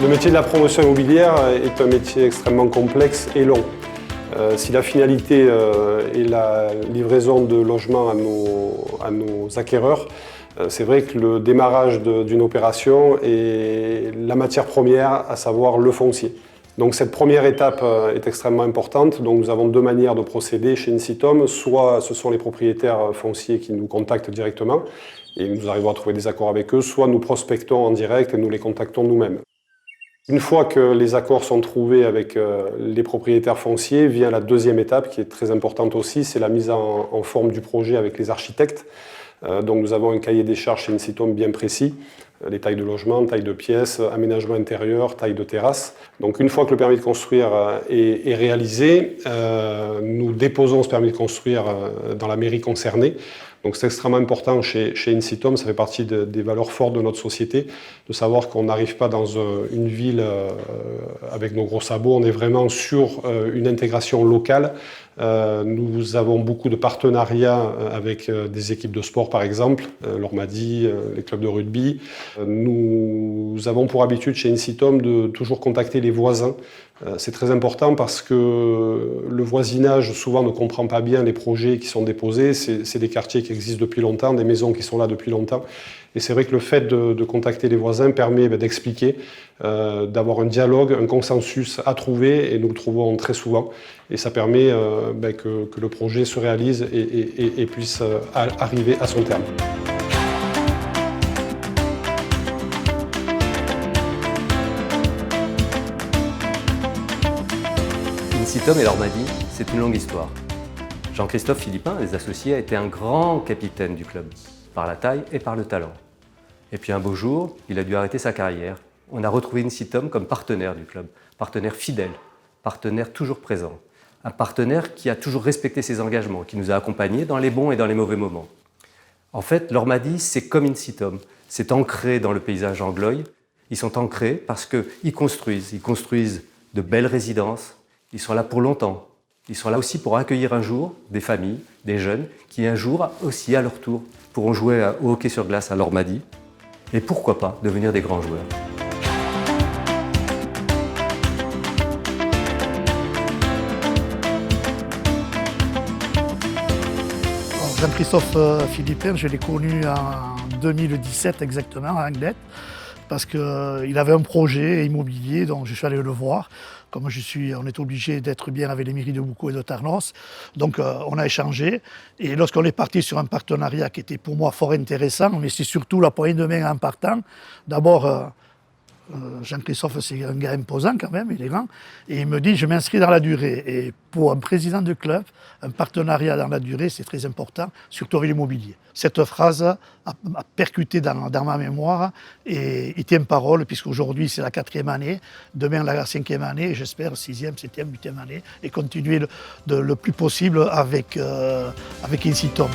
Le métier de la promotion immobilière est un métier extrêmement complexe et long. Si la finalité est la livraison de logements à nos acquéreurs, c'est vrai que le démarrage d'une opération est la matière première, à savoir le foncier. Donc cette première étape est extrêmement importante. Donc nous avons deux manières de procéder chez Incitom. Soit ce sont les propriétaires fonciers qui nous contactent directement et nous arrivons à trouver des accords avec eux, soit nous prospectons en direct et nous les contactons nous-mêmes. Une fois que les accords sont trouvés avec les propriétaires fonciers, vient la deuxième étape qui est très importante aussi, c'est la mise en forme du projet avec les architectes. Donc nous avons un cahier des charges chez Incitom bien précis, les tailles de logement, taille de pièces, aménagement intérieur, taille de terrasse. Donc une fois que le permis de construire est réalisé, nous déposons ce permis de construire dans la mairie concernée. Donc c'est extrêmement important chez Incitom, ça fait partie des valeurs fortes de notre société, de savoir qu'on n'arrive pas dans une ville avec nos gros sabots, on est vraiment sur une intégration locale. Nous avons beaucoup de partenariats avec des équipes de sport par exemple, l'Ormadi, les clubs de rugby. Nous avons pour habitude chez Incitom de toujours contacter les voisins. C'est très important parce que le voisinage souvent ne comprend pas bien les projets qui sont déposés. C'est des quartiers qui existent depuis longtemps, des maisons qui sont là depuis longtemps. Et c'est vrai que le fait de contacter les voisins permet d'expliquer, d'avoir un dialogue, un consensus à trouver, et nous le trouvons très souvent. Et ça permet que le projet se réalise et puisse arriver à son terme. Incitom et l'Ormadi, c'est une longue histoire. Jean-Christophe Philippin, les associés, a été un grand capitaine du club, par la taille et par le talent. Et puis un beau jour, il a dû arrêter sa carrière. On a retrouvé Incitom comme partenaire du club, partenaire fidèle, partenaire toujours présent, un partenaire qui a toujours respecté ses engagements, qui nous a accompagnés dans les bons et dans les mauvais moments. En fait, l'Ormadi, c'est comme Incitom, c'est ancré dans le paysage anglois. Ils sont ancrés parce qu'ils construisent de belles résidences. Ils sont là pour longtemps. Ils sont là aussi pour accueillir un jour des familles, des jeunes, qui un jour aussi à leur tour pourront jouer au hockey sur glace à l'Ormadi. Et pourquoi pas devenir des grands joueurs. Jean-Christophe Philippin, je l'ai connu en 2017 exactement à Anglet, parce qu'il avait un projet immobilier, donc je suis allé le voir. Comme on est obligé d'être bien avec les mairies de Boucau et de Tarnos. Donc on a échangé. Et lorsqu'on est parti sur un partenariat qui était pour moi fort intéressant, mais c'est surtout la poignée de main en partant. D'abord, Jean-Christophe, c'est un gars imposant quand même, il est grand. Et il me dit, je m'inscris dans la durée. Et pour un président de club, un partenariat dans la durée, c'est très important, surtout avec l'immobilier. Cette phrase a percuté dans ma mémoire et il tient parole, puisqu'aujourd'hui c'est la 4e année, demain la 5e année, et j'espère 6e, 7e, 8e année, et continuer le plus possible avec Incitom.